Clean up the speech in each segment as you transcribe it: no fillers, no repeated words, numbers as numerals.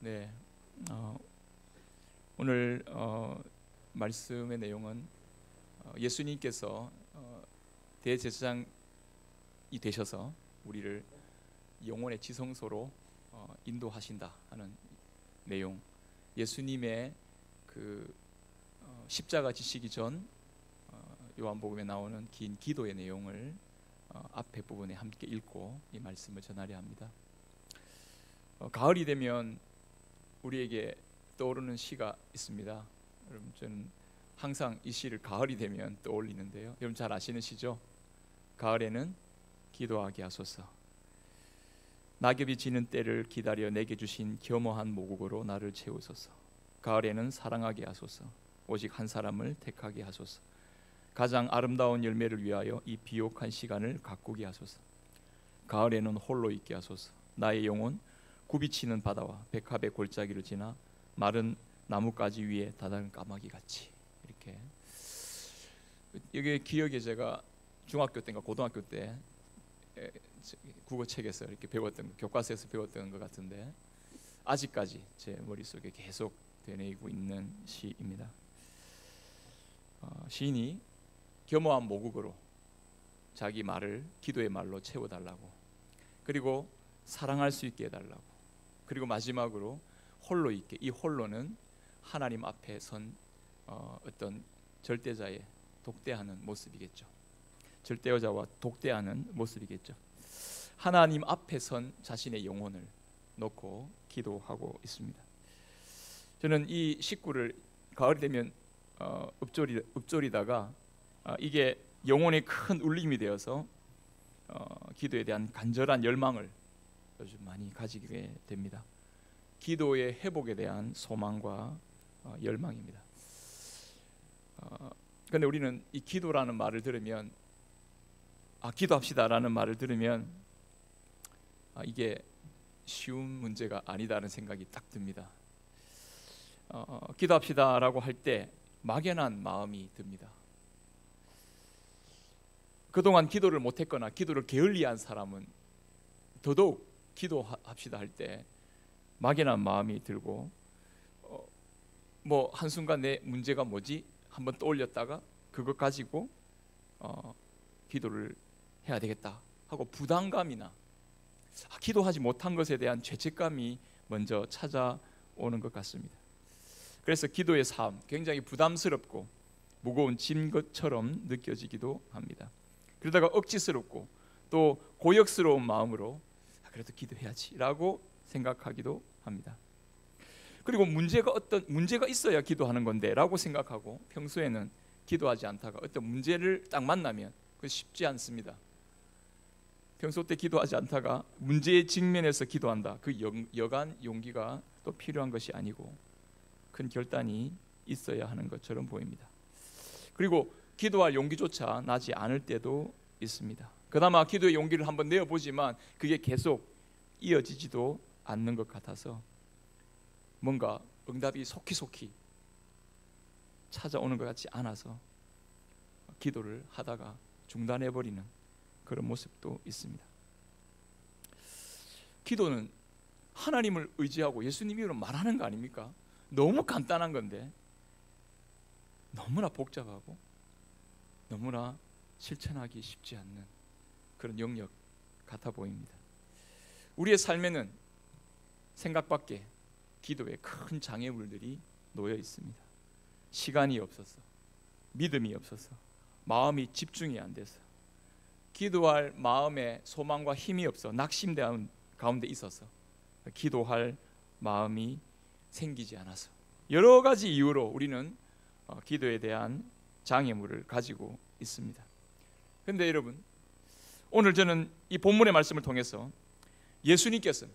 네, 오늘 말씀의 내용은 예수님께서 대제사장이 되셔서 우리를 영혼의 지성소로 인도하신다 하는 내용, 예수님의 그 십자가 지시기 전 요한복음에 나오는 긴 기도의 내용을 앞에 부분에 함께 읽고 이 말씀을 전하려 합니다. 가을이 되면 우리에게 떠오르는 시가 있습니다. 여러분, 저는 항상 이 시를 가을이 되면 떠올리는데요. 여러분 잘 아시는 시죠? 가을에는 기도하게 하소서. 낙엽이 지는 때를 기다려 내게 주신 겸허한 모국으로 나를 채우소서. 가을에는 사랑하게 하소서. 오직 한 사람을 택하게 하소서. 가장 아름다운 열매를 위하여 이 비옥한 시간을 가꾸게 하소서. 가을에는 홀로 있게 하소서. 나의 영혼 굽이치는 바다와 백합의 골짜기를 지나 마른 나뭇가지 위에 다다른 까마귀 같이. 이렇게 이게 기억에 제가 중학교 때인가 고등학교 때 국어책에서 이렇게 배웠던, 교과서에서 배웠던 것 같은데 아직까지 제 머릿속에 계속 되뇌이고 있는 시입니다. 시인이 겸허한 모국으로 자기 말을 기도의 말로 채워달라고, 그리고 사랑할 수 있게 해달라고, 그리고 마지막으로 홀로 있게. 이 홀로는 하나님 앞에 선 어떤 절대자의 독대하는 모습이겠죠. 절대자와 독대하는 모습이겠죠. 하나님 앞에 선 자신의 영혼을 놓고 기도하고 있습니다. 저는 이 식구를 가을이 되면 읊조리다가 이게 영혼의 큰 울림이 되어서 기도에 대한 간절한 열망을 요즘 많이 가지게 됩니다. 기도의 회복에 대한 소망과 열망입니다. 그런데 우리는 이 기도라는 말을 들으면, 기도합시다라는 말을 들으면 이게 쉬운 문제가 아니다는 생각이 딱 듭니다. 기도합시다라고 할 때 막연한 마음이 듭니다. 그동안 기도를 못했거나 기도를 게을리한 사람은 더더욱 기도합시다 할 때 막연한 마음이 들고, 뭐 한순간 내 문제가 뭐지? 한번 떠올렸다가 그것 가지고 기도를 해야 되겠다 하고 부담감이나 기도하지 못한 것에 대한 죄책감이 먼저 찾아오는 것 같습니다. 그래서 기도의 삶, 굉장히 부담스럽고 무거운 짐 것처럼 느껴지기도 합니다. 그러다가 억지스럽고 또 고역스러운 마음으로 그래도 기도해야지 라고 생각하기도 합니다. 그리고 어떤 문제가 있어야 기도하는 건데 라고 생각하고 평소에는 기도하지 않다가 어떤 문제를 딱 만나면 그건 쉽지 않습니다. 평소 때 기도하지 않다가 문제에 직면해서 기도한다, 그 여간 용기가 또 필요한 것이 아니고 큰 결단이 있어야 하는 것처럼 보입니다. 그리고 기도할 용기조차 나지 않을 때도 있습니다. 그나마 기도의 용기를 한번 내어보지만 그게 계속 이어지지도 않는 것 같아서 뭔가 응답이 속히 찾아오는 것 같지 않아서 기도를 하다가 중단해버리는 그런 모습도 있습니다. 기도는 하나님을 의지하고 예수님 이름으로 말하는 거 아닙니까? 너무 간단한 건데 너무나 복잡하고 너무나 실천하기 쉽지 않는 그런 영역 같아 보입니다. 우리의 삶에는 생각 밖에 기도에 큰 장애물들이 놓여 있습니다. 시간이 없어서, 믿음이 없어서, 마음이 집중이 안 돼서, 기도할 마음에 소망과 힘이 없어 낙심된 가운데 있어서 기도할 마음이 생기지 않아서, 여러 가지 이유로 우리는 기도에 대한 장애물을 가지고 있습니다. 그런데 여러분, 오늘 저는 이 본문의 말씀을 통해서 예수님께서는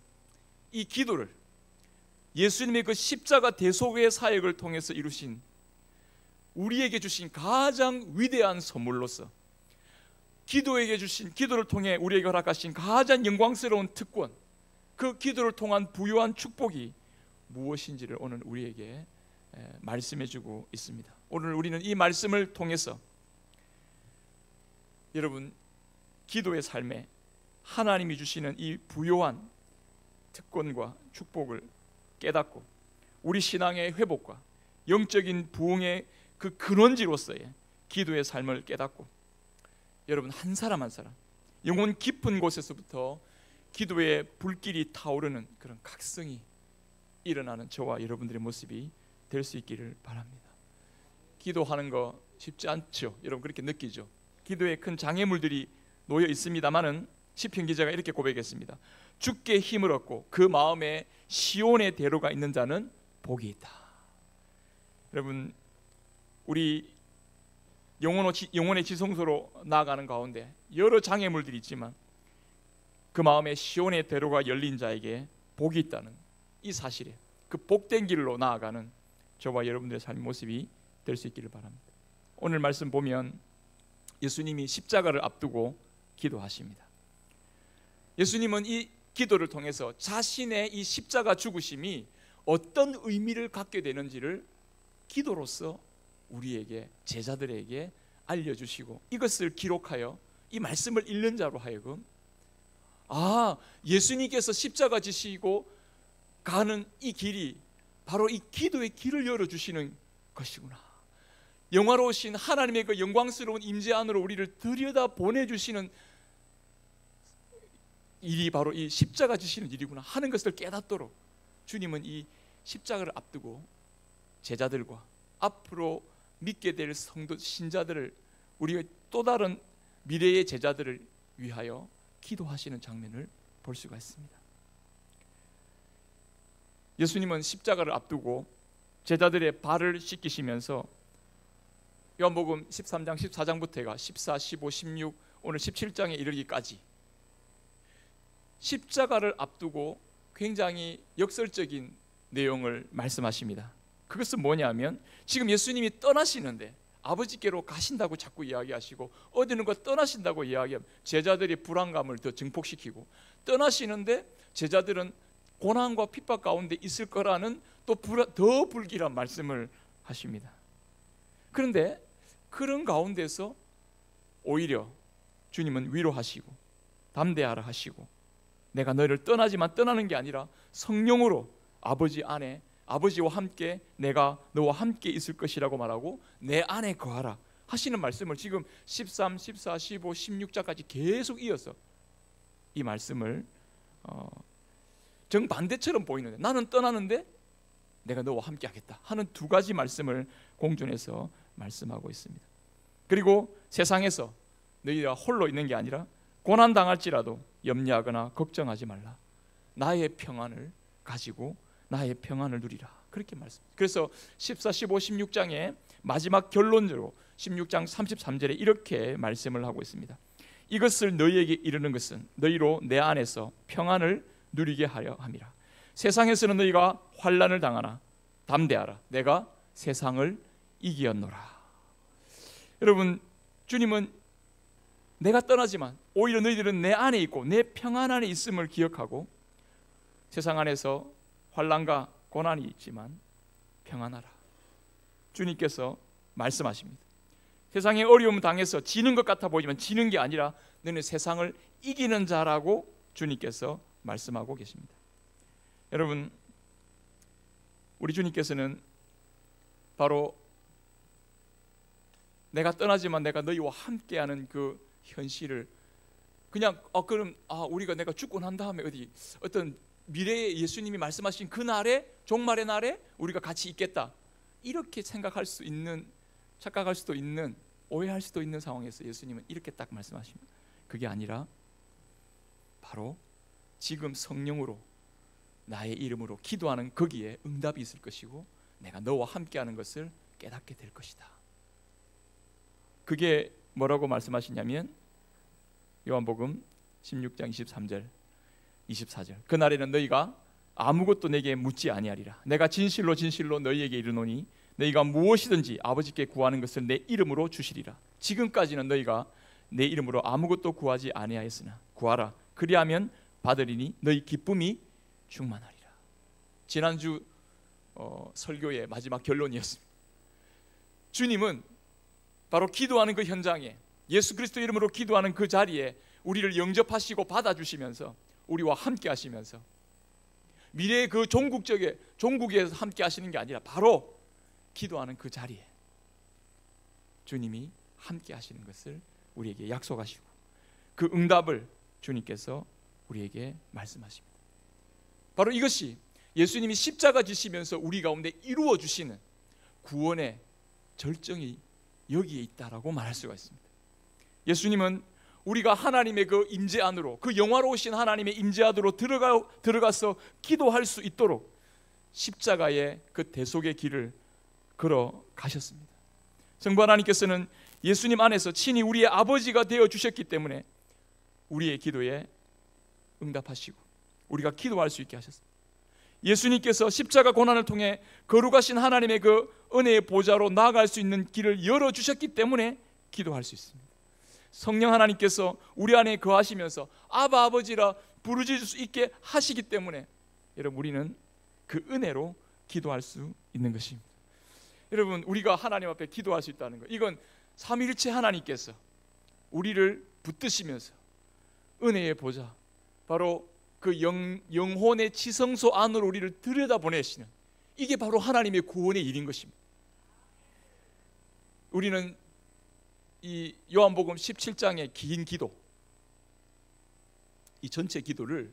이 기도를 예수님의 그 십자가 대속의 사역을 통해서 이루신, 우리에게 주신 가장 위대한 선물로서, 기도를 통해 우리에게 허락하신 가장 영광스러운 특권, 그 기도를 통한 부유한 축복이 무엇인지를 오늘 우리에게 말씀해주고 있습니다. 오늘 우리는 이 말씀을 통해서 여러분, 기도의 삶에 하나님이 주시는 이 부요한 특권과 축복을 깨닫고 우리 신앙의 회복과 영적인 부흥의 그 근원지로서의 기도의 삶을 깨닫고 여러분 한 사람 한 사람 영혼 깊은 곳에서부터 기도의 불길이 타오르는 그런 각성이 일어나는 저와 여러분들의 모습이 될 수 있기를 바랍니다. 기도하는 거 쉽지 않죠. 여러분 그렇게 느끼죠. 기도에 큰 장애물들이 놓여 있습니다마는 시편 기자가 이렇게 고백했습니다. 주께 힘을 얻고 그 마음에 시온의 대로가 있는 자는 복이 있다. 여러분 우리 영혼의 지성소로 나아가는 가운데 여러 장애물들이 있지만 그 마음에 시온의 대로가 열린 자에게 복이 있다는 이 사실에 그 복된 길로 나아가는 저와 여러분들의 삶의 모습이 될 수 있기를 바랍니다. 오늘 말씀 보면 예수님이 십자가를 앞두고 기도하십니다. 예수님은 이 기도를 통해서 자신의 이 십자가 죽으심이 어떤 의미를 갖게 되는지를 기도로서 우리에게 제자들에게 알려주시고 이것을 기록하여 이 말씀을 읽는 자로 하여금 예수님께서 십자가 지시고 가는 이 길이 바로 이 기도의 길을 열어주시는 것이구나. 영화로우신 하나님의 그 영광스러운 임재 안으로 우리를 들여다 보내주시는 일이 바로 이 십자가 지시는 일이구나 하는 것을 깨닫도록 주님은 이 십자가를 앞두고 제자들과 앞으로 믿게 될 성도 신자들을 우리의 또 다른 미래의 제자들을 위하여 기도하시는 장면을 볼 수가 있습니다. 예수님은 십자가를 앞두고 제자들의 발을 씻기시면서 요한복음 13장 14장부터가 14, 15, 16 오늘 17장에 이르기까지 십자가를 앞두고 굉장히 역설적인 내용을 말씀하십니다. 그것은 뭐냐면 지금 예수님이 떠나시는데 아버지께로 가신다고 자꾸 이야기하시고 어디는가 떠나신다고 이야기하면 제자들이 불안감을 더 증폭시키고 떠나시는데 제자들은 고난과 핍박 가운데 있을 거라는 또 더 불길한 말씀을 하십니다. 그런데 그런 가운데서 오히려 주님은 위로하시고 담대하라 하시고 내가 너희를 떠나지만 떠나는 게 아니라 성령으로 아버지 안에 아버지와 함께 내가 너와 함께 있을 것이라고 말하고 내 안에 거하라 하시는 말씀을 지금 13, 14, 15, 16장까지 계속 이어서 이 말씀을 정반대처럼 보이는데 나는 떠나는데 내가 너와 함께 하겠다 하는 두 가지 말씀을 공존해서 말씀하고 있습니다. 그리고 세상에서 너희가 홀로 있는 게 아니라 고난당할지라도 염려하거나 걱정하지 말라. 나의 평안을 가지고 나의 평안을 누리라. 그렇게 말씀합니다. 그래서 14, 15, 16장의 마지막 결론으로 16장 33절에 이렇게 말씀을 하고 있습니다. 이것을 너희에게 이르는 것은 너희로 내 안에서 평안을 누리게 하려 함이라. 세상에서는 너희가 환난을 당하나 담대하라. 내가 세상을 이기었노라. 여러분 주님은 내가 떠나지만 오히려 너희들은 내 안에 있고 내 평안 안에 있음을 기억하고 세상 안에서 환난과 고난이 있지만 평안하라. 주님께서 말씀하십니다. 세상에 어려움 당해서 지는 것 같아 보이지만 지는 게 아니라 너는 세상을 이기는 자라고 주님께서 말씀하고 계십니다. 여러분 우리 주님께서는 바로 내가 떠나지만 내가 너희와 함께하는 그 현실을 그냥 그럼 우리가 내가 죽고 난 다음에 어떤 미래에 예수님이 말씀하신 그 날에 종말의 날에 우리가 같이 있겠다 이렇게 생각할 수 있는 착각할 수도 있는 오해할 수도 있는 상황에서 예수님은 이렇게 딱 말씀하십니다. 그게 아니라 바로 지금 성령으로 나의 이름으로 기도하는 거기에 응답이 있을 것이고 내가 너와 함께하는 것을 깨닫게 될 것이다. 그게 뭐라고 말씀하시냐면 요한복음 16장 23절 24절 그날에는 너희가 아무것도 내게 묻지 아니하리라. 내가 진실로 진실로 너희에게 이르노니 너희가 무엇이든지 아버지께 구하는 것을 내 이름으로 주시리라. 지금까지는 너희가 내 이름으로 아무것도 구하지 아니하였으나 구하라. 그리하면 받으리니 너희 기쁨이 충만하리라. 지난주 설교의 마지막 결론이었습니다. 주님은 바로 기도하는 그 현장에 예수 그리스도 이름으로 기도하는 그 자리에 우리를 영접하시고 받아주시면서 우리와 함께 하시면서 미래의 그 종국에서 함께 하시는 게 아니라 바로 기도하는 그 자리에 주님이 함께 하시는 것을 우리에게 약속하시고 그 응답을 주님께서 우리에게 말씀하십니다. 바로 이것이 예수님이 십자가 지시면서 우리 가운데 이루어 주시는 구원의 절정이 여기에 있다라고 말할 수가 있습니다. 예수님은 우리가 하나님의 그 임재 안으로, 그 영화로우신 하나님의 임재 안으로 들어가서 기도할 수 있도록 십자가의 그 대속의 길을 걸어 가셨습니다. 성부 하나님께서는 예수님 안에서 친히 우리의 아버지가 되어 주셨기 때문에 우리의 기도에 응답하시고 우리가 기도할 수 있게 하셨습니다. 예수님께서 십자가 고난을 통해 거룩하신 하나님의 그 은혜의 보좌로 나아갈 수 있는 길을 열어주셨기 때문에 기도할 수 있습니다. 성령 하나님께서 우리 안에 거하시면서 아바 아버지라 부르짖을 수 있게 하시기 때문에 여러분 우리는 그 은혜로 기도할 수 있는 것입니다. 여러분 우리가 하나님 앞에 기도할 수 있다는 것, 이건 삼위일체 하나님께서 우리를 붙드시면서 은혜의 보좌, 바로 그 영혼의 지성소 안으로 우리를 들여다보내시는, 이게 바로 하나님의 구원의 일인 것입니다. 우리는 이 요한복음 17장의 긴 기도, 이 전체 기도를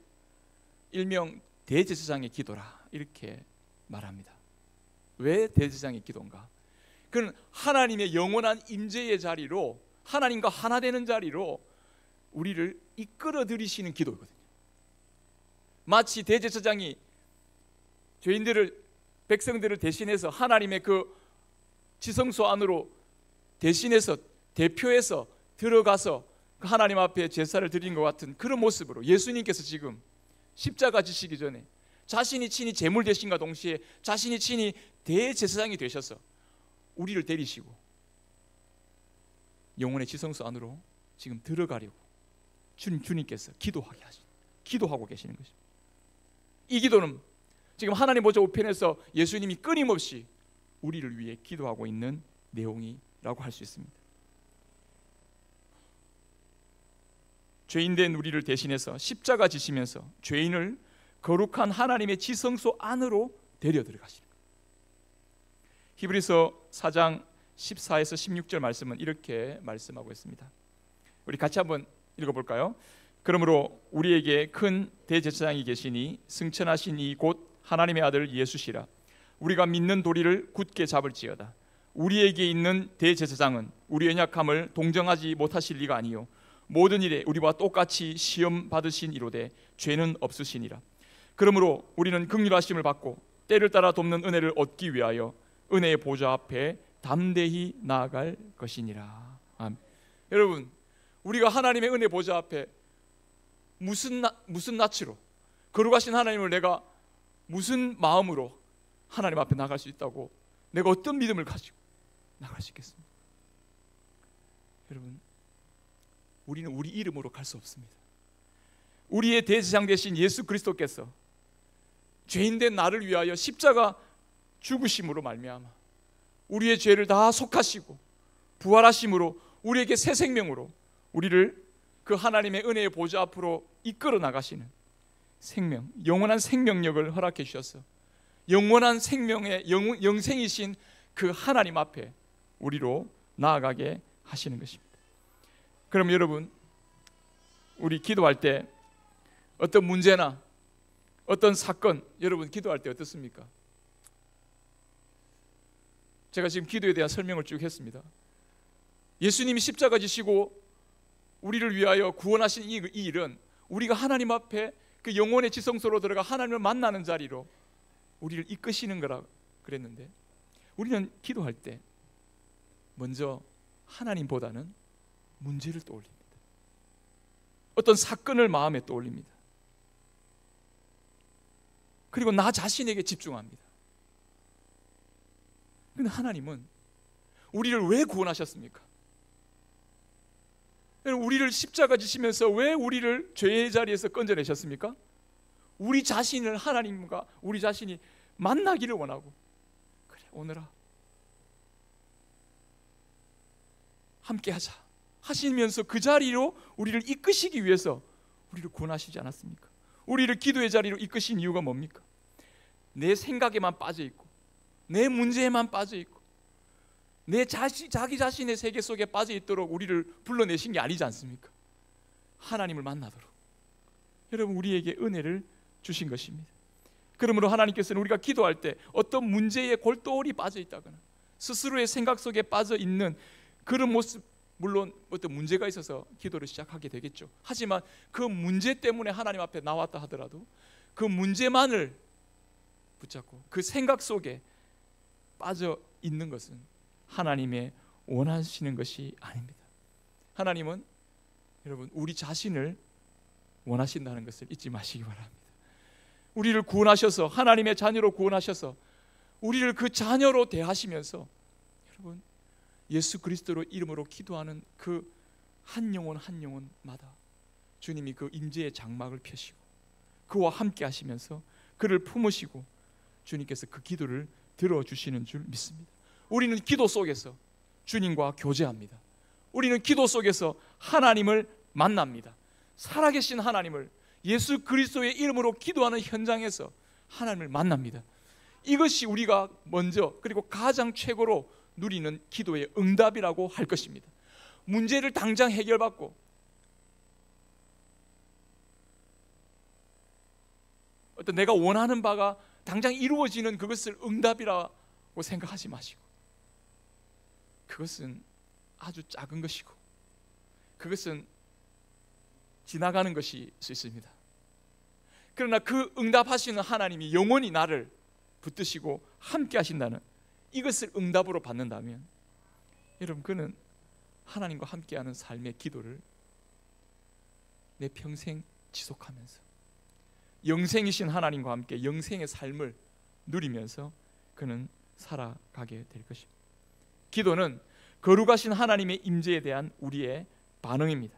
일명 대제사장의 기도라 이렇게 말합니다. 왜 대제사장의 기도인가? 그는 하나님의 영원한 임재의 자리로, 하나님과 하나 되는 자리로 우리를 이끌어 들이시는 기도거든요. 마치 대제사장이 백성들을 대신해서 하나님의 그 지성소 안으로 대신해서 대표해서 들어가서 그 하나님 앞에 제사를 드린 것 같은 그런 모습으로 예수님께서 지금 십자가 지시기 전에 자신이 친히 제물 되신과 동시에 자신이 친히 대제사장이 되셔서 우리를 데리시고 영혼의 지성소 안으로 지금 들어가려고 주님께서 기도하고 계시는 것입니다. 이 기도는 지금 하나님 보좌 우편에서 예수님이 끊임없이 우리를 위해 기도하고 있는 내용이라고 할 수 있습니다. 죄인된 우리를 대신해서 십자가 지시면서 죄인을 거룩한 하나님의 지성소 안으로 데려 들어가시는 거예요. 히브리서 4장 14에서 16절 말씀은 이렇게 말씀하고 있습니다. 우리 같이 한번 읽어볼까요? 그러므로 우리에게 큰 대제사장이 계시니 승천하신 이 곧 하나님의 아들 예수시라. 우리가 믿는 도리를 굳게 잡을지어다. 우리에게 있는 대제사장은 우리의 연약함을 동정하지 못하실 리가 아니요 모든 일에 우리와 똑같이 시험 받으신 이로되 죄는 없으시니라. 그러므로 우리는 긍휼하심을 받고 때를 따라 돕는 은혜를 얻기 위하여 은혜의 보좌 앞에 담대히 나아갈 것이니라. 아멘. 여러분, 우리가 하나님의 은혜 보좌 앞에 무슨 낯으로, 거룩하신 하나님을 내가 무슨 마음으로 하나님 앞에 나갈 수 있다고, 내가 어떤 믿음을 가지고 나갈 수 있겠습니까? 여러분, 우리는 우리 이름으로 갈 수 없습니다. 우리의 대제사장 되신 예수 그리스도께서 죄인된 나를 위하여 십자가 죽으심으로 말미암아 우리의 죄를 다 속하시고 부활하심으로 우리에게 새 생명으로 우리를 그 하나님의 은혜의 보좌 앞으로 이끌어 나가시는 생명, 영원한 생명력을 허락해 주셔서 영원한 생명의 영생이신 그 하나님 앞에 우리로 나아가게 하시는 것입니다. 그럼 여러분, 우리 기도할 때 어떤 문제나 어떤 사건, 여러분 기도할 때 어떻습니까? 제가 지금 기도에 대한 설명을 쭉 했습니다. 예수님이 십자가 지시고 우리를 위하여 구원하신 이 일은 우리가 하나님 앞에 그 영혼의 지성소로 들어가 하나님을 만나는 자리로 우리를 이끄시는 거라 그랬는데, 우리는 기도할 때 먼저 하나님보다는 문제를 떠올립니다. 어떤 사건을 마음에 떠올립니다. 그리고 나 자신에게 집중합니다. 그런데 하나님은 우리를 왜 구원하셨습니까? 우리를 십자가 지시면서 왜 우리를 죄의 자리에서 건져내셨습니까? 우리 자신을 하나님과 우리 자신이 만나기를 원하고, 그래 오늘아 함께하자 하시면서 그 자리로 우리를 이끄시기 위해서 우리를 구원하시지 않았습니까? 우리를 기도의 자리로 이끄신 이유가 뭡니까? 내 생각에만 빠져 있고 내 문제에만 빠져 있고 자기 자신의 세계 속에 빠져 있도록 우리를 불러내신 게 아니지 않습니까? 하나님을 만나도록 여러분 우리에게 은혜를 주신 것입니다. 그러므로 하나님께서는 우리가 기도할 때 어떤 문제에 골똘히 빠져 있다거나 스스로의 생각 속에 빠져 있는 그런 모습, 물론 어떤 문제가 있어서 기도를 시작하게 되겠죠. 하지만 그 문제 때문에 하나님 앞에 나왔다 하더라도 그 문제만을 붙잡고 그 생각 속에 빠져 있는 것은 하나님의 원하시는 것이 아닙니다. 하나님은 여러분 우리 자신을 원하신다는 것을 잊지 마시기 바랍니다. 우리를 구원하셔서 하나님의 자녀로 구원하셔서 우리를 그 자녀로 대하시면서 여러분 예수 그리스도로 이름으로 기도하는 그 한 영혼 한 영혼마다 주님이 그 임재의 장막을 펴시고 그와 함께 하시면서 그를 품으시고 주님께서 그 기도를 들어주시는 줄 믿습니다. 우리는 기도 속에서 주님과 교제합니다. 우리는 기도 속에서 하나님을 만납니다. 살아계신 하나님을 예수 그리스도의 이름으로 기도하는 현장에서 하나님을 만납니다. 이것이 우리가 먼저 그리고 가장 최고로 누리는 기도의 응답이라고 할 것입니다. 문제를 당장 해결받고 어떤 내가 원하는 바가 당장 이루어지는 그것을 응답이라고 생각하지 마시고 그것은 아주 작은 것이고 그것은 지나가는 것일 수 있습니다. 그러나 그 응답하시는 하나님이 영원히 나를 붙드시고 함께 하신다는 이것을 응답으로 받는다면 여러분 그는 하나님과 함께하는 삶의 기도를 내 평생 지속하면서 영생이신 하나님과 함께 영생의 삶을 누리면서 그는 살아가게 될 것입니다. 기도는 거룩하신 하나님의 임재에 대한 우리의 반응입니다.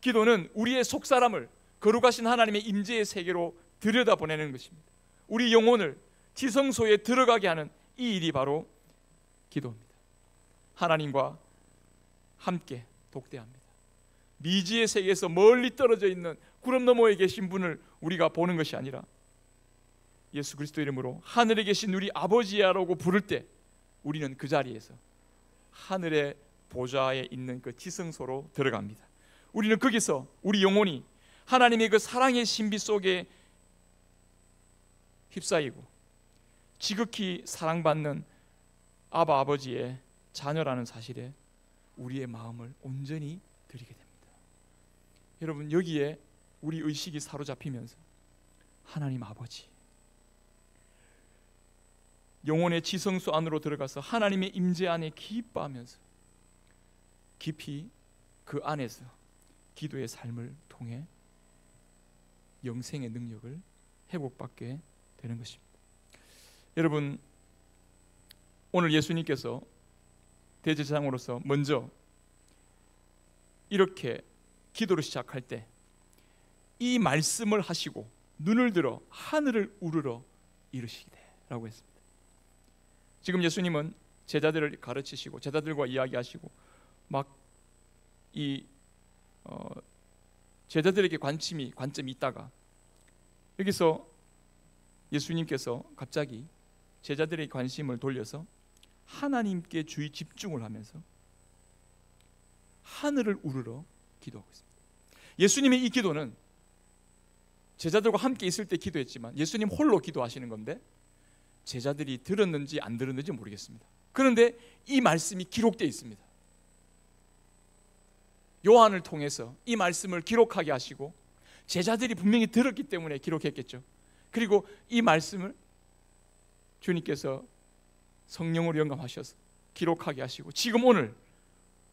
기도는 우리의 속사람을 거룩하신 하나님의 임재의 세계로 들여다보내는 것입니다. 우리 영혼을 지성소에 들어가게 하는 이 일이 바로 기도입니다. 하나님과 함께 독대합니다. 미지의 세계에서 멀리 떨어져 있는 구름 너머에 계신 분을 우리가 보는 것이 아니라 예수 그리스도 이름으로 하늘에 계신 우리 아버지야라고 부를 때 우리는 그 자리에서 하늘의 보좌에 있는 그 지성소로 들어갑니다. 우리는 거기서 우리 영혼이 하나님의 그 사랑의 신비 속에 휩싸이고 지극히 사랑받는 아바 아버지의 자녀라는 사실에 우리의 마음을 온전히 드리게 됩니다. 여러분 여기에 우리 의식이 사로잡히면서 하나님 아버지 영혼의 지성소 안으로 들어가서 하나님의 임재 안에 기뻐하면서 깊이 그 안에서 기도의 삶을 통해 영생의 능력을 회복받게 되는 것입니다. 여러분 오늘 예수님께서 대제사장으로서 먼저 이렇게 기도를 시작할 때 이 말씀을 하시고 눈을 들어 하늘을 우러러 이르시되라고 했습니다. 지금 예수님은 제자들을 가르치시고 제자들과 이야기하시고 막 이 제자들에게 관점이 있다가 여기서 예수님께서 갑자기 제자들의 관심을 돌려서 하나님께 주의 집중을 하면서 하늘을 우러러 기도하고 있습니다. 예수님의 이 기도는 제자들과 함께 있을 때 기도했지만 예수님 홀로 기도하시는 건데 제자들이 들었는지 안 들었는지 모르겠습니다. 그런데 이 말씀이 기록되어 있습니다. 요한을 통해서 이 말씀을 기록하게 하시고 제자들이 분명히 들었기 때문에 기록했겠죠. 그리고 이 말씀을 주님께서 성령으로 영감하셔서 기록하게 하시고 지금 오늘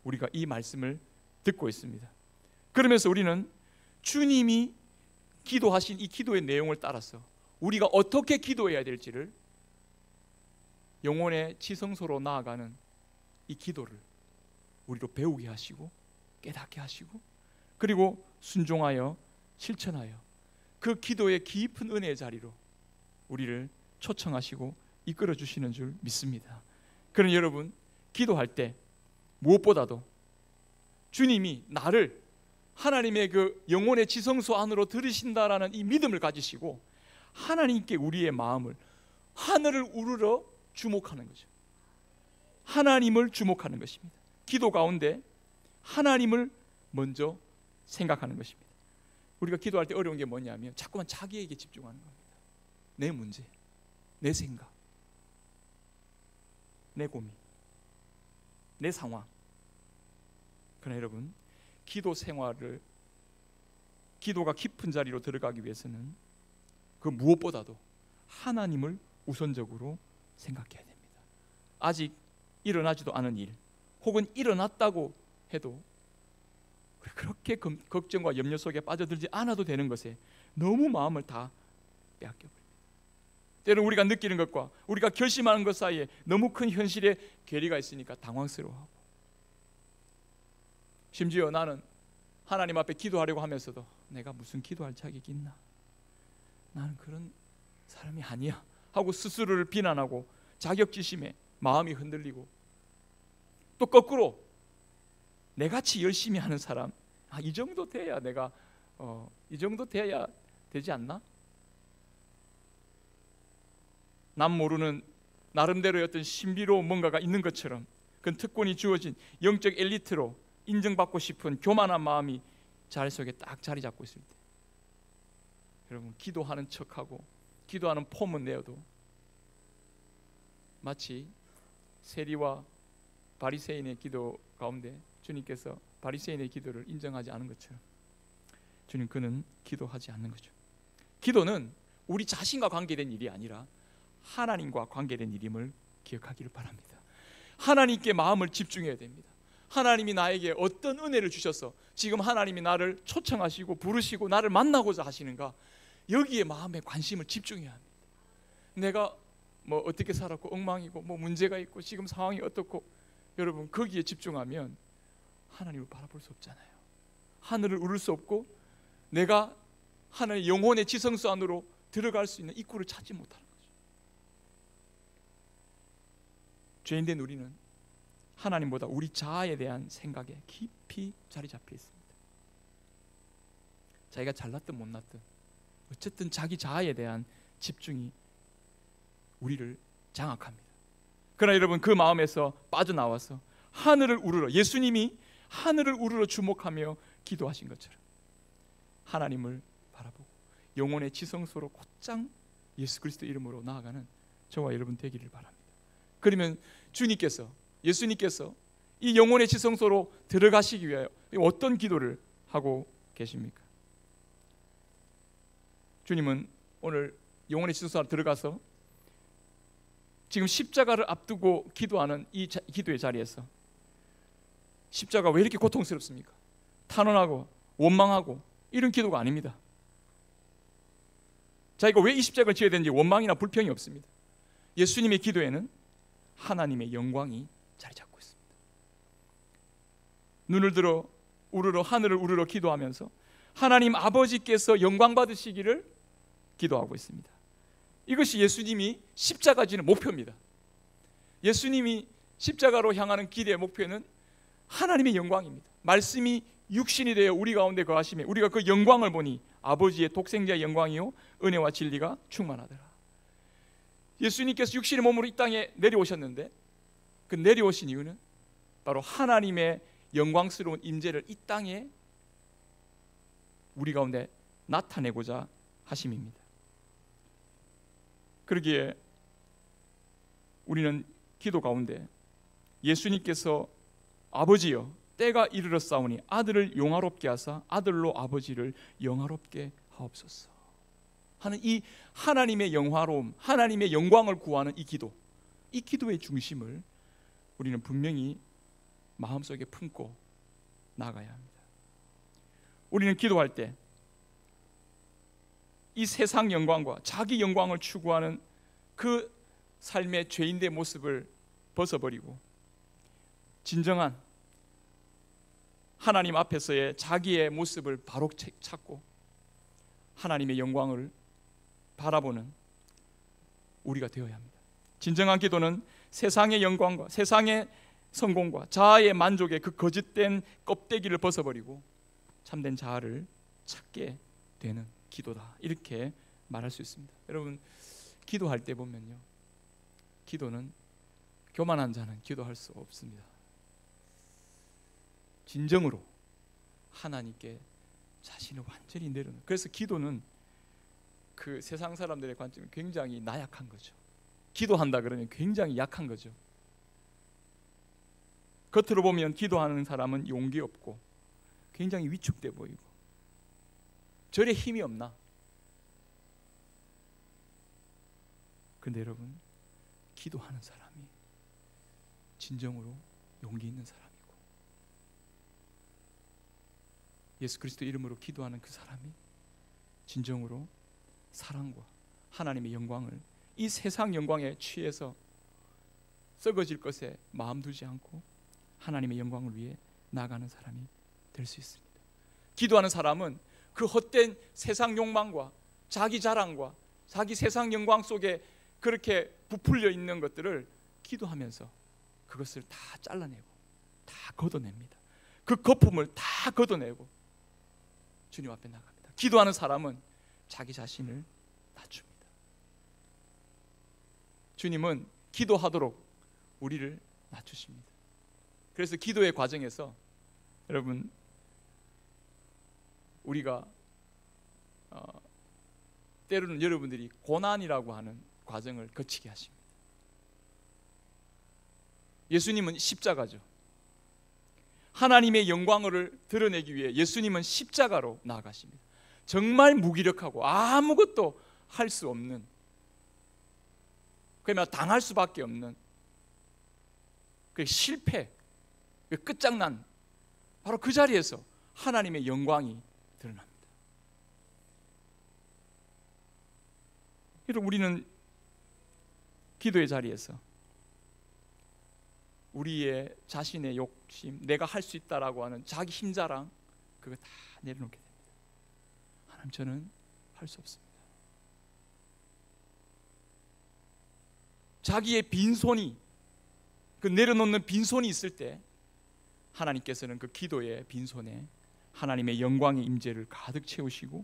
우리가 이 말씀을 듣고 있습니다. 그러면서 우리는 주님이 기도하신 이 기도의 내용을 따라서 우리가 어떻게 기도해야 될지를 영혼의 지성소로 나아가는 이 기도를 우리로 배우게 하시고 깨닫게 하시고 그리고 순종하여 실천하여 그 기도의 깊은 은혜의 자리로 우리를 초청하시고 이끌어 주시는 줄 믿습니다. 그러나 여러분 기도할 때 무엇보다도 주님이 나를 하나님의 그 영혼의 지성소 안으로 들으신다라는 이 믿음을 가지시고 하나님께 우리의 마음을 하늘을 우러러 주목하는 거죠. 하나님을 주목하는 것입니다. 기도 가운데 하나님을 먼저 생각하는 것입니다. 우리가 기도할 때 어려운 게 뭐냐면 자꾸만 자기에게 집중하는 겁니다. 내 문제, 내 생각, 내 고민, 내 상황. 그러나 여러분, 기도 생활을, 기도가 깊은 자리로 들어가기 위해서는 그 무엇보다도 하나님을 우선적으로 생각해야 됩니다. 아직 일어나지도 않은 일, 혹은 일어났다고 해도 그렇게 걱정과 염려 속에 빠져들지 않아도 되는 것에 너무 마음을 다 빼앗겨버립니다. 때로는 우리가 느끼는 것과 우리가 결심하는 것 사이에 너무 큰 현실의 괴리가 있으니까 당황스러워하고, 심지어 나는 하나님 앞에 기도하려고 하면서도 내가 무슨 기도할 자격이 있나, 나는 그런 사람이 아니야 하고 스스로를 비난하고 자격지심에 마음이 흔들리고, 또 거꾸로 내같이 열심히 하는 사람, 이 정도 돼야 내가 이 정도 돼야 되지 않나? 남 모르는 나름대로의 어떤 신비로운 뭔가가 있는 것처럼 그건 특권이 주어진 영적 엘리트로 인정받고 싶은 교만한 마음이 자리 속에 딱 자리 잡고 있을 때, 여러분, 기도하는 척하고 기도하는 폼은 내어도 마치 세리와 바리새인의 기도 가운데 주님께서 바리새인의 기도를 인정하지 않은 것처럼 주님, 그는 기도하지 않는 거죠. 기도는 우리 자신과 관계된 일이 아니라 하나님과 관계된 일임을 기억하기를 바랍니다. 하나님께 마음을 집중해야 됩니다. 하나님이 나에게 어떤 은혜를 주셔서 지금 하나님이 나를 초청하시고 부르시고 나를 만나고자 하시는가, 여기에 마음의 관심을 집중해야 합니다. 내가 뭐 어떻게 살았고 엉망이고 뭐 문제가 있고 지금 상황이 어떻고, 여러분, 거기에 집중하면 하나님을 바라볼 수 없잖아요. 하늘을 우를 수 없고 내가 하나님의 영혼의 지성소 안으로 들어갈 수 있는 입구를 찾지 못하는 거죠. 죄인된 우리는 하나님보다 우리 자아에 대한 생각에 깊이 자리 잡혀 있습니다. 자기가 잘났든 못났든 어쨌든 자기 자아에 대한 집중이 우리를 장악합니다. 그러나 여러분, 그 마음에서 빠져나와서 하늘을 우러러, 예수님이 하늘을 우러러 주목하며 기도하신 것처럼 하나님을 바라보고 영혼의 지성소로 곧장 예수 그리스도 이름으로 나아가는 저와 여러분 되기를 바랍니다. 그러면 예수님께서 이 영혼의 지성소로 들어가시기 위하여 어떤 기도를 하고 계십니까? 주님은 오늘 영혼의 지성소로 들어가서 지금 십자가를 앞두고 기도하는 이 기도의 자리에서, 십자가 왜 이렇게 고통스럽습니까? 탄원하고 원망하고 이런 기도가 아닙니다. 자기가 왜 이 십자가를 지어야 되는지 원망이나 불평이 없습니다. 예수님의 기도에는 하나님의 영광이 자리 잡고 있습니다. 눈을 들어 우러러 하늘을 우러러 기도하면서 하나님 아버지께서 영광 받으시기를 기도하고 있습니다. 이것이 예수님이 십자가 지는 목표입니다. 예수님이 십자가로 향하는 길의 목표는 하나님의 영광입니다. 말씀이 육신이 되어 우리 가운데 거하시며 우리가 그 영광을 보니 아버지의 독생자의 영광이요 은혜와 진리가 충만하더라. 예수님께서 육신의 몸으로 이 땅에 내려오셨는데, 그 내려오신 이유는 바로 하나님의 영광스러운 임재를 이 땅에 우리 가운데 나타내고자 하심입니다. 그러기에 우리는 기도 가운데 예수님께서 아버지여 때가 이르렀사오니 아들을 영화롭게 하사 아들로 아버지를 영화롭게 하옵소서 하는 이 하나님의 영화로움, 하나님의 영광을 구하는 이 기도의 중심을 우리는 분명히 마음속에 품고 나가야 합니다. 우리는 기도할 때 이 세상 영광과 자기 영광을 추구하는 그 삶의 죄인의 모습을 벗어버리고 진정한 하나님 앞에서의 자기의 모습을 바로 찾고 하나님의 영광을 바라보는 우리가 되어야 합니다. 진정한 기도는 세상의 영광과 세상의 성공과 자아의 만족의 그 거짓된 껍데기를 벗어버리고 참된 자아를 찾게 되는 기도다, 이렇게 말할 수 있습니다. 여러분, 기도할 때 보면요, 기도는 교만한 자는 기도할 수 없습니다. 진정으로 하나님께 자신을 완전히 내려놓는. 그래서 기도는 그 세상 사람들의 관점이 굉장히 나약한 거죠. 기도한다 그러면 굉장히 약한 거죠. 겉으로 보면 기도하는 사람은 용기 없고 굉장히 위축돼 보이고 절에 힘이 없나? 그런데 여러분, 기도하는 사람이 진정으로 용기 있는 사람이고 예수 그리스도 이름으로 기도하는 그 사람이 진정으로 사랑과 하나님의 영광을, 이 세상 영광에 취해서 썩어질 것에 마음 두지 않고 하나님의 영광을 위해 나아가는 사람이 될 수 있습니다. 기도하는 사람은 그 헛된 세상 욕망과 자기 자랑과 자기 세상 영광 속에 그렇게 부풀려 있는 것들을 기도하면서 그것을 다 잘라내고 다 걷어냅니다. 그 거품을 다 걷어내고 주님 앞에 나갑니다. 기도하는 사람은 자기 자신을 낮춥니다. 주님은 기도하도록 우리를 낮추십니다. 그래서 기도의 과정에서 여러분, 우리가 때로는 여러분들이 고난이라고 하는 과정을 거치게 하십니다. 예수님은 십자가죠. 하나님의 영광을 드러내기 위해 예수님은 십자가로 나아가십니다. 정말 무기력하고 아무것도 할 수 없는, 그러면 당할 수밖에 없는 그 실패, 그 끝장난, 바로 그 자리에서 하나님의 영광이 드러납니다. 그래서 우리는 기도의 자리에서 우리의 자신의 욕심, 내가 할 수 있다라고 하는 자기 힘자랑, 그거 다 내려놓게 됩니다. 하나님, 저는 할 수 없습니다. 자기의 빈손이, 그 내려놓는 빈손이 있을 때 하나님께서는 그 기도의 빈손에 하나님의 영광의 임재를 가득 채우시고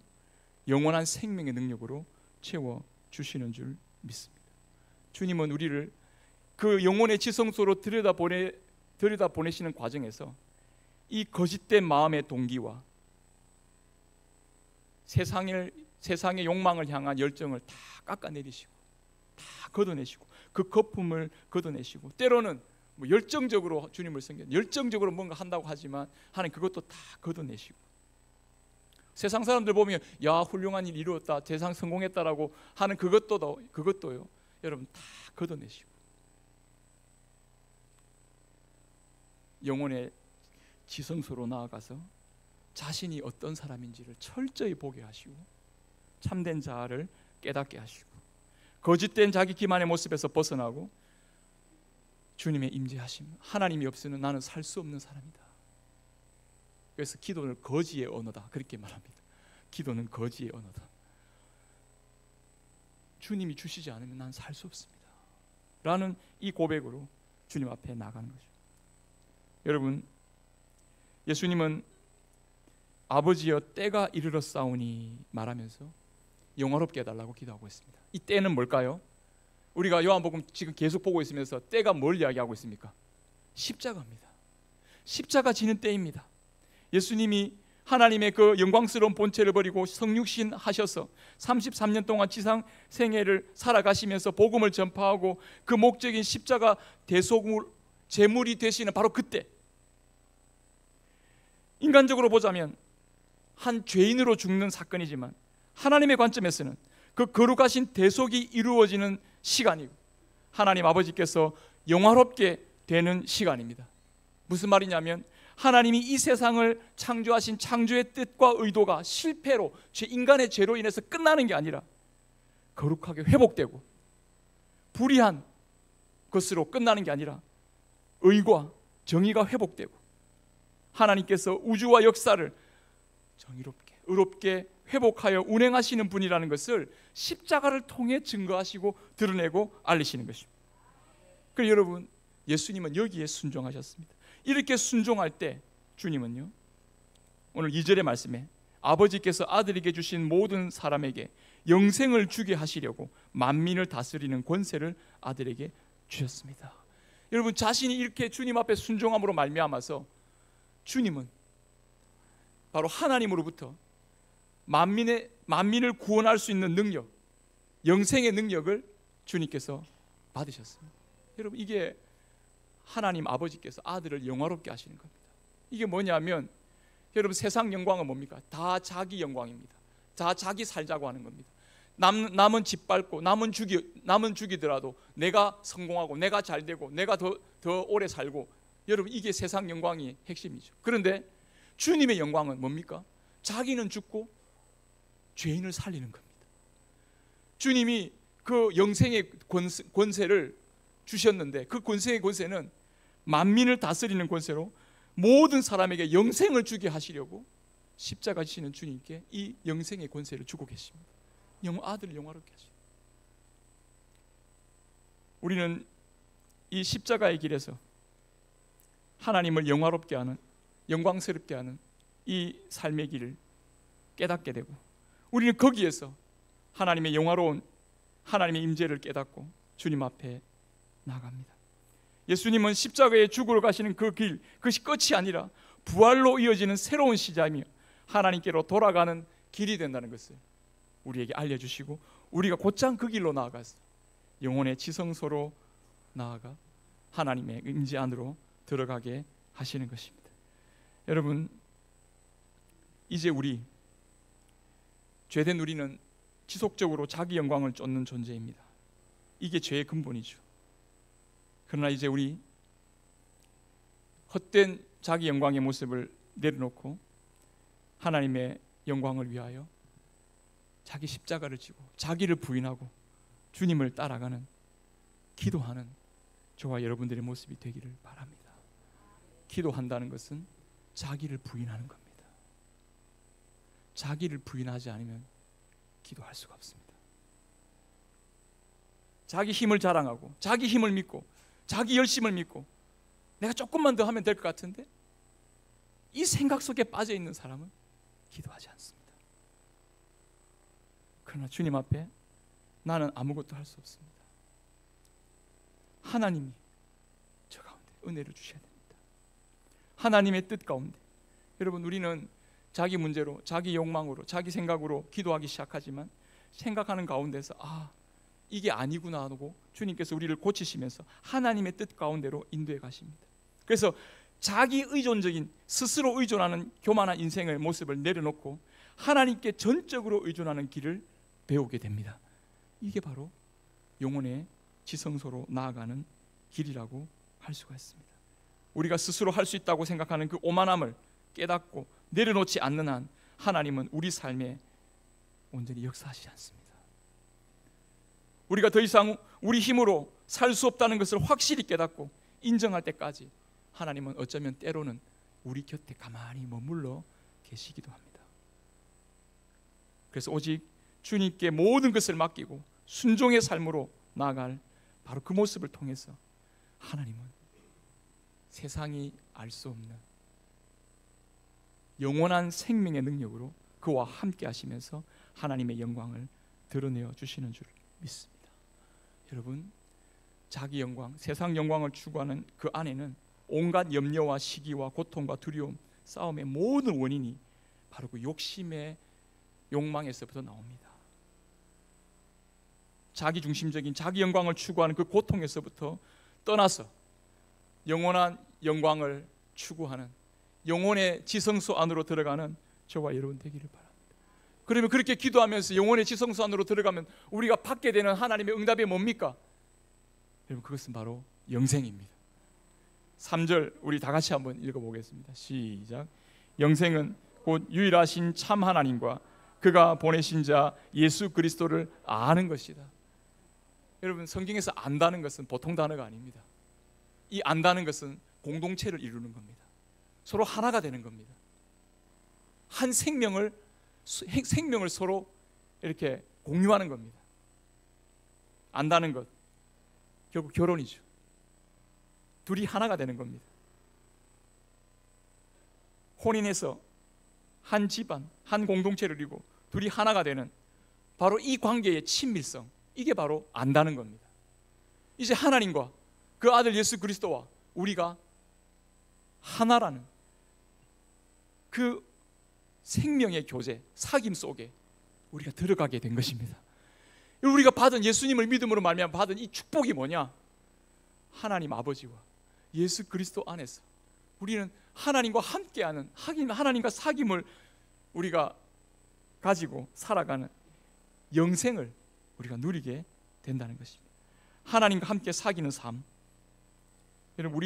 영원한 생명의 능력으로 채워주시는 줄 믿습니다. 주님은 우리를 그 영혼의 지성소로 들여다보내시는 과정에서 이 거짓된 마음의 동기와 세상의 욕망을 향한 열정을 다 깎아내리시고 다 걷어내시고 그 거품을 걷어내시고, 때로는 뭐 열정적으로 주님을 섬겨 열정적으로 뭔가 한다고 하지만 하나님 그것도 다 걷어내시고, 세상 사람들 보면 야 훌륭한 일 이루었다, 세상 성공했다라고 하는 그것도요 여러분 다 걷어내시고 영혼의 지성소로 나아가서 자신이 어떤 사람인지를 철저히 보게 하시고 참된 자아를 깨닫게 하시고 거짓된 자기 기만의 모습에서 벗어나고 주님의 임재하심, 하나님이 없이는 나는 살 수 없는 사람이다. 그래서 기도는 거지의 언어다, 그렇게 말합니다. 기도는 거지의 언어다. 주님이 주시지 않으면 난 살 수 없습니다 라는 이 고백으로 주님 앞에 나가는 거죠. 여러분, 예수님은 아버지여 때가 이르렀사오니 말하면서 영화롭게 해달라고 기도하고 있습니다. 이 때는 뭘까요? 우리가 요한복음 지금 계속 보고 있으면서 때가 뭘 이야기하고 있습니까? 십자가입니다. 십자가 지는 때입니다. 예수님이 하나님의 그 영광스러운 본체를 버리고 성육신 하셔서 33년 동안 지상 생애를 살아가시면서 복음을 전파하고 그 목적인 십자가 대속물 제물이 되시는 바로 그때, 인간적으로 보자면 한 죄인으로 죽는 사건이지만 하나님의 관점에서는 그 거룩하신 대속이 이루어지는 시간이고 하나님 아버지께서 영화롭게 되는 시간입니다. 무슨 말이냐면 하나님이 이 세상을 창조하신 창조의 뜻과 의도가 실패로 인간의 죄로 인해서 끝나는 게 아니라 거룩하게 회복되고 불의한 것으로 끝나는 게 아니라 의와 정의가 회복되고 하나님께서 우주와 역사를 정의롭게 의롭게 회복하여 운행하시는 분이라는 것을 십자가를 통해 증거하시고 드러내고 알리시는 것입니다. 그래서 여러분, 예수님은 여기에 순종하셨습니다. 이렇게 순종할 때 주님은요, 오늘 2절의 말씀에 아버지께서 아들에게 주신 모든 사람에게 영생을 주게 하시려고 만민을 다스리는 권세를 아들에게 주셨습니다. 여러분, 자신이 이렇게 주님 앞에 순종함으로 말미암아서 주님은 바로 하나님으로부터 만민을 구원할 수 있는 능력, 영생의 능력을 주님께서 받으셨습니다. 여러분, 이게 하나님 아버지께서 아들을 영화롭게 하시는 겁니다. 이게 뭐냐면, 여러분, 세상 영광은 뭡니까? 다 자기 영광입니다. 다 자기 살자고 하는 겁니다. 남은 짓밟고 남은 죽이더라도 내가 성공하고 내가 잘되고 내가 더 오래 살고, 여러분, 이게 세상 영광의 핵심이죠. 그런데 주님의 영광은 뭡니까? 자기는 죽고 죄인을 살리는 겁니다. 주님이 그 영생의 권세를 주셨는데, 그 권세는 만민을 다스리는 권세로 모든 사람에게 영생을 주게 하시려고 십자가 지시는 주님께 이 영생의 권세를 주고 계십니다. 아들을 영화롭게 하십니다. 우리는 이 십자가의 길에서 하나님을 영화롭게 하는, 영광스럽게 하는 이 삶의 길을 깨닫게 되고, 우리는 거기에서 하나님의 영화로운 하나님의 임재를 깨닫고 주님 앞에 나갑니다. 예수님은 십자가에 죽으러 가시는 그 길, 그것이 끝이 아니라 부활로 이어지는 새로운 시작이며 하나님께로 돌아가는 길이 된다는 것을 우리에게 알려주시고, 우리가 곧장 그 길로 나아가서 영혼의 지성소로 나아가 하나님의 임재 안으로 들어가게 하시는 것입니다. 여러분, 이제 죄된 우리는 지속적으로 자기 영광을 쫓는 존재입니다. 이게 죄의 근본이죠. 그러나 이제 우리 헛된 자기 영광의 모습을 내려놓고 하나님의 영광을 위하여 자기 십자가를 지고 자기를 부인하고 주님을 따라가는, 기도하는 저와 여러분들의 모습이 되기를 바랍니다. 기도한다는 것은 자기를 부인하는 겁니다. 자기를 부인하지 않으면 기도할 수가 없습니다. 자기 힘을 자랑하고 자기 힘을 믿고 자기 열심을 믿고 내가 조금만 더 하면 될 것 같은데, 이 생각 속에 빠져 있는 사람은 기도하지 않습니다. 그러나 주님 앞에 나는 아무것도 할 수 없습니다. 하나님이 저 가운데 은혜를 주셔야 됩니다. 하나님의 뜻 가운데, 여러분, 우리는 자기 문제로, 자기 욕망으로, 자기 생각으로 기도하기 시작하지만 생각하는 가운데서 이게 아니구나 하고 주님께서 우리를 고치시면서 하나님의 뜻 가운데로 인도해 가십니다. 그래서 자기 의존적인, 스스로 의존하는 교만한 인생의 모습을 내려놓고 하나님께 전적으로 의존하는 길을 배우게 됩니다. 이게 바로 영혼의 지성소로 나아가는 길이라고 할 수가 있습니다. 우리가 스스로 할 수 있다고 생각하는 그 오만함을 깨닫고 내려놓지 않는 한 하나님은 우리 삶에 온전히 역사하시지 않습니다. 우리가 더 이상 우리 힘으로 살 수 없다는 것을 확실히 깨닫고 인정할 때까지 하나님은 어쩌면 때로는 우리 곁에 가만히 머물러 계시기도 합니다. 그래서 오직 주님께 모든 것을 맡기고 순종의 삶으로 나아갈 바로 그 모습을 통해서 하나님은 세상이 알 수 없는 영원한 생명의 능력으로 그와 함께 하시면서 하나님의 영광을 드러내어 주시는 줄 믿습니다. 여러분, 자기 영광, 세상 영광을 추구하는 그 안에는 온갖 염려와 시기와 고통과 두려움, 싸움의 모든 원인이 바로 그 욕심의 욕망에서부터 나옵니다. 자기 중심적인 자기 영광을 추구하는 그 고통에서부터 떠나서 영원한 영광을 추구하는 영혼의 지성소 안으로 들어가는 저와 여러분 되기를 바랍니다. 그러면 그렇게 기도하면서 영혼의 지성소 안으로 들어가면 우리가 받게 되는 하나님의 응답이 뭡니까? 여러분, 그것은 바로 영생입니다. 3절 우리 다 같이 한번 읽어보겠습니다. 시작. 영생은 곧 유일하신 참 하나님과 그가 보내신 자 예수 그리스도를 아는 것이다. 여러분, 성경에서 안다는 것은 보통 단어가 아닙니다. 이 안다는 것은 공동체를 이루는 겁니다. 서로 하나가 되는 겁니다. 한 생명을 서로 이렇게 공유하는 겁니다. 안다는 것, 결국 결혼이죠. 둘이 하나가 되는 겁니다. 혼인해서 한 집안, 한 공동체를 이루고 둘이 하나가 되는 바로 이 관계의 친밀성, 이게 바로 안다는 겁니다. 이제 하나님과 그 아들 예수 그리스도와 우리가 하나라는 그 생명의 교제, 사귐 속에 우리가 들어가게 된 것입니다. 우리가 받은 예수님을 믿음으로 말미암아 받은 이 축복이 뭐냐? 하나님 아버지와 예수 그리스도 안에서 우리는 하나님과 함께하는, 하나님과 사귐을 우리가 가지고 살아가는 영생을 우리가 누리게 된다는 것입니다. 하나님과 함께 사귀는 삶. 여러분,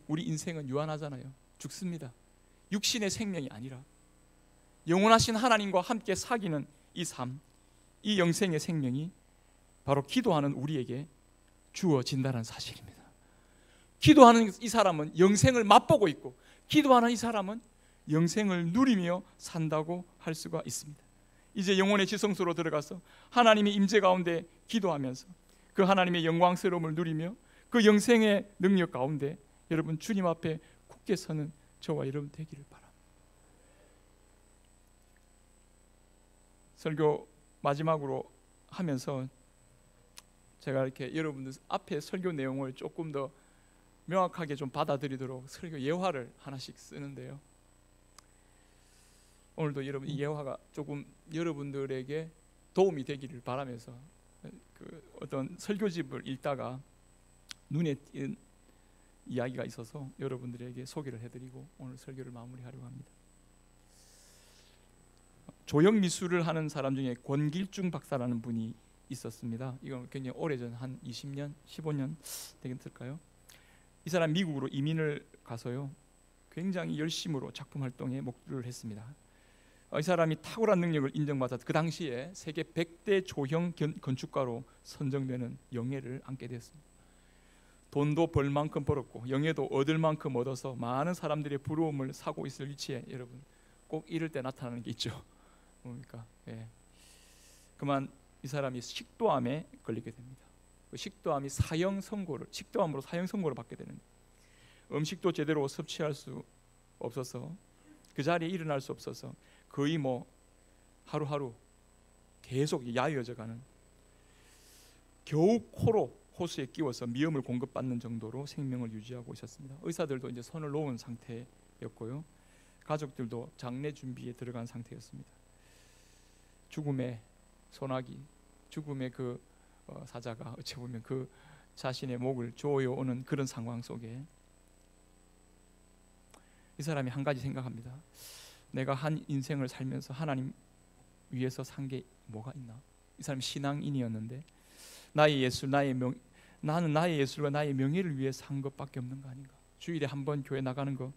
우리 인생은 유한하잖아요. 죽습니다. 육신의 생명이 아니라 영원하신 하나님과 함께 사귀는 이 삶, 이 영생의 생명이 바로 기도하는 우리에게 주어진다는 사실입니다. 기도하는 이 사람은 영생을 맛보고 있고, 기도하는 이 사람은 영생을 누리며 산다고 할 수가 있습니다. 이제 영혼의 지성소로 들어가서 하나님의 임재 가운데 기도하면서 그 하나님의 영광스러움을 누리며 그 영생의 능력 가운데 여러분 주님 앞에 굳게 서는 저와 여러분 되기를 바랍니다. 설교 마지막으로 하면서 제가 이렇게 여러분들 앞에 설교 내용을 조금 더 명확하게 좀 받아들이도록 설교 예화를 하나씩 쓰는데요. 오늘도 여러분 이 예화가 조금 여러분들에게 도움이 되기를 바라면서 그 어떤 설교집을 읽다가 눈에 띈 이야기가 있어서 여러분들에게 소개를 해드리고 오늘 설교를 마무리하려고 합니다. 조형 미술을 하는 사람 중에 권길중 박사라는 분이 있었습니다. 이건 굉장히 오래전 한 20년, 15년 되겠을까요? 이 사람 미국으로 이민을 가서요 굉장히 열심으로 작품 활동에 목도를 했습니다. 이 사람이 탁월한 능력을 인정받아 그 당시에 세계 100대 조형 건축가로 선정되는 영예를 안게 되었습니다. 돈도 벌 만큼 벌었고 영예도 얻을 만큼 얻어서 많은 사람들의 부러움을 사고 있을 위치에 여러분 꼭 이럴 때 나타나는 게 있죠. 뭡니까? 그만 이 사람이 식도암에 걸리게 됩니다. 그 식도암이 식도암으로 사형 선고를 받게 되는데 음식도 제대로 섭취할 수 없어서 그 자리에 일어날 수 없어서 거의 하루하루 계속 야위어져가는, 겨우 코로 호수에 끼워서 미염을 공급받는 정도로 생명을 유지하고 있었습니다. 의사들도 이제 손을 놓은 상태였고요. 가족들도 장례 준비에 들어간 상태였습니다. 죽음의 소나기, 죽음의 그 사자가 어찌 보면 그 자신의 목을 조여오는 그런 상황 속에 이 사람이 한 가지 생각합니다. 내가 한 인생을 살면서 하나님 위해서 산 게 뭐가 있나? 이 사람이 신앙인이었는데 나는 나의 예술과 나의 명예를 위해 산 것밖에 없는 거 아닌가? 주일에 한 번 교회 나가는 거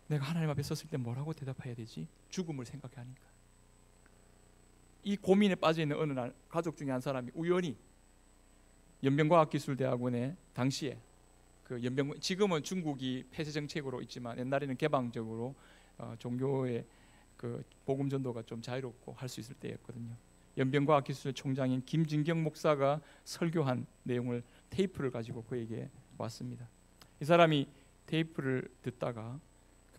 내가 하나님 앞에 섰을 때 뭐라고 대답해야 되지? 죽음을 생각해 하니까 이 고민에 빠져 있는 어느 날 가족 중에 한 사람이 우연히 연변과학기술대학원에 당시에 지금은 중국이 폐쇄 정책으로 있지만 옛날에는 개방적으로 종교의 그 복음 전도가 좀 자유롭고 할 수 있을 때였거든요. 연변과학기술 총장인 김진경 목사가 설교한 내용을 테이프를 가지고 그에게 왔습니다. 이 사람이 테이프를 듣다가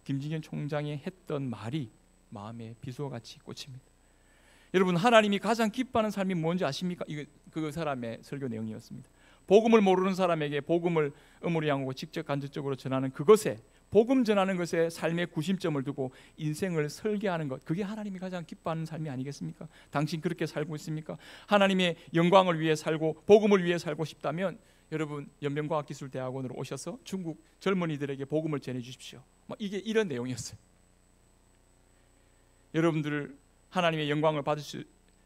김진경 총장이 했던 말이 마음에 비수와같이 꽂힙니다. 여러분, 하나님이 가장 기뻐하는 삶이 뭔지 아십니까? 이거 그 사람의 설교 내용이었습니다. 복음을 모르는 사람에게 복음을 의무로 양하고 직접 간접적으로 전하는 그것에, 복음 전하는 것에 삶의 구심점을 두고 인생을 설계하는 것, 그게 하나님이 가장 기뻐하는 삶이 아니겠습니까? 당신 그렇게 살고 있습니까? 하나님의 영광을 위해 살고 복음을 위해 살고 싶다면 여러분 연변과학기술대학원으로 오셔서 중국 젊은이들에게 복음을 전해 주십시오. 이게 이런 내용이었어요. 여러분들을 하나님의 영광을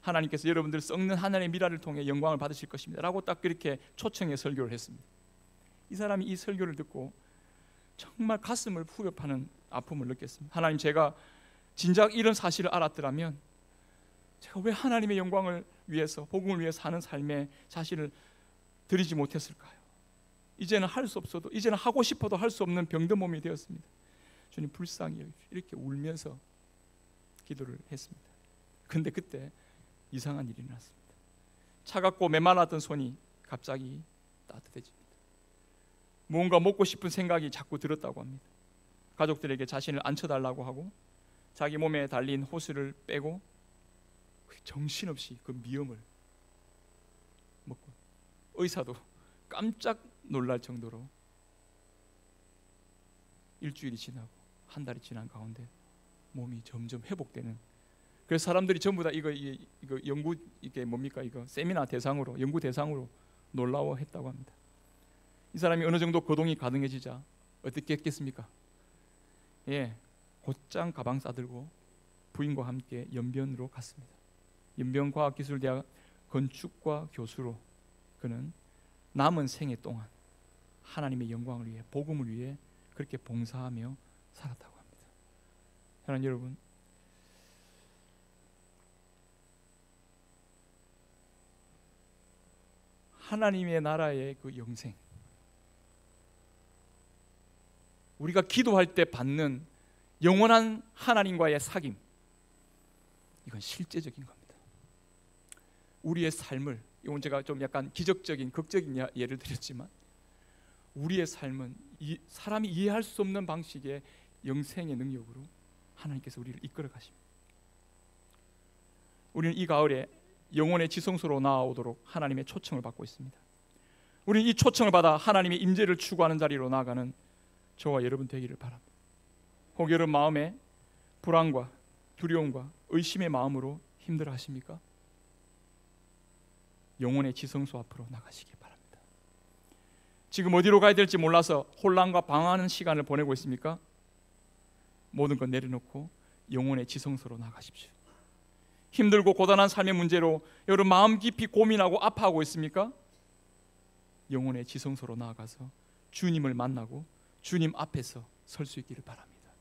하나님께서 여러분들을 썩는 하나님의 미라를 통해 영광을 받으실 것입니다 라고 딱 그렇게 초청해 설교를 했습니다. 이 사람이 이 설교를 듣고 정말 가슴을 후벼파는 아픔을 느꼈습니다. 하나님, 제가 진작 이런 사실을 알았더라면 제가 왜 하나님의 영광을 위해서 복음을 위해 사는 삶의 자신을 드리지 못했을까요? 이제는 할 수 없어도, 이제는 하고 싶어도 할 수 없는 병든 몸이 되었습니다. 주님 불쌍히 여기십시오. 이렇게 울면서 기도를 했습니다. 근데 그때 이상한 일이 일어났습니다. 차갑고 메말랐던 손이 갑자기 따뜻해집니다. 뭔가 먹고 싶은 생각이 자꾸 들었다고 합니다. 가족들에게 자신을 앉혀달라고 하고 자기 몸에 달린 호스를 빼고 정신없이 그 미음을 먹고 의사도 깜짝 놀랄 정도로 일주일이 지나고 한 달이 지난 가운데 몸이 점점 회복되는, 그래서 사람들이 전부 다 이거 연구, 이게 뭡니까, 이거 세미나 대상으로, 연구 대상으로 놀라워했다고 합니다. 이 사람이 어느 정도 거동이 가능해지자 어떻게 했겠습니까? 예, 곧장 가방 싸들고 부인과 함께 연변으로 갔습니다. 연변과학기술대학 건축과 교수로 그는 남은 생애 동안 하나님의 영광을 위해, 복음을 위해 그렇게 봉사하며 살았다고 합니다. 하나님 여러분, 하나님의 나라의 그 영생, 우리가 기도할 때 받는 영원한 하나님과의 사귐, 이건 실제적인 겁니다. 우리의 삶을, 이건 제가 좀 약간 기적적인, 극적인 예를 드렸지만, 우리의 삶은 사람이 이해할 수 없는 방식의 영생의 능력으로 하나님께서 우리를 이끌어 가십니다. 우리는 이 가을에 영혼의 지성소로 나아오도록 하나님의 초청을 받고 있습니다. 우리는 이 초청을 받아 하나님의 임재를 추구하는 자리로 나아가는 저와 여러분 되기를 바랍니다. 혹 여러분 마음에 불안과 두려움과 의심의 마음으로 힘들어 하십니까? 영혼의 지성소 앞으로 나가시기 바랍니다. 지금 어디로 가야 될지 몰라서 혼란과 방황하는 시간을 보내고 있습니까? 모든 것 내려놓고 영혼의 지성소로 나가십시오. 힘들고 고단한 삶의 문제로 여러분 마음 깊이 고민하고 아파하고 있습니까? 영혼의 지성소로 나아가서 주님을 만나고 주님 앞에서 설 수 있기를 바랍니다.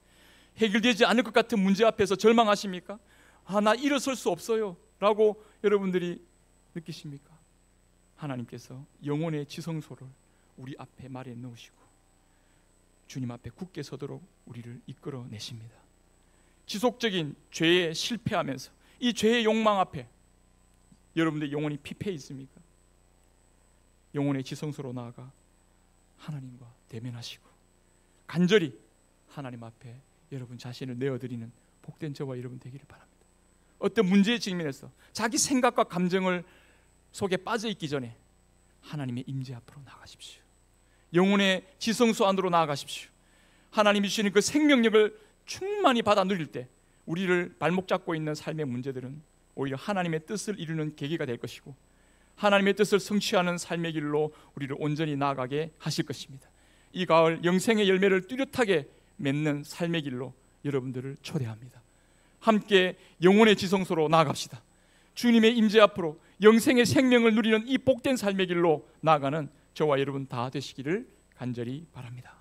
해결되지 않을 것 같은 문제 앞에서 절망하십니까? 나 일어설 수 없어요 라고 여러분들이 느끼십니까? 하나님께서 영혼의 지성소를 우리 앞에 마련해 놓으시고 주님 앞에 굳게 서도록 우리를 이끌어내십니다. 지속적인 죄에 실패하면서 이 죄의 욕망 앞에 여러분들 영혼이 피폐해 있습니까? 영혼의 지성소로 나아가 하나님과 대면하시고 간절히 하나님 앞에 여러분 자신을 내어드리는 복된 저와 여러분 되기를 바랍니다. 어떤 문제에 직면해서 자기 생각과 감정을 속에 빠져 있기 전에 하나님의 임재 앞으로 나가십시오. 영혼의 지성소 안으로 나아가십시오. 하나님이 주시는 그 생명력을 충만히 받아 누릴 때 우리를 발목 잡고 있는 삶의 문제들은 오히려 하나님의 뜻을 이루는 계기가 될 것이고 하나님의 뜻을 성취하는 삶의 길로 우리를 온전히 나아가게 하실 것입니다. 이 가을 영생의 열매를 뚜렷하게 맺는 삶의 길로 여러분들을 초대합니다. 함께 영혼의 지성소로 나아갑시다. 주님의 임재 앞으로 영생의 생명을 누리는 이 복된 삶의 길로 나아가는 저와 여러분 다 되시기를 간절히 바랍니다.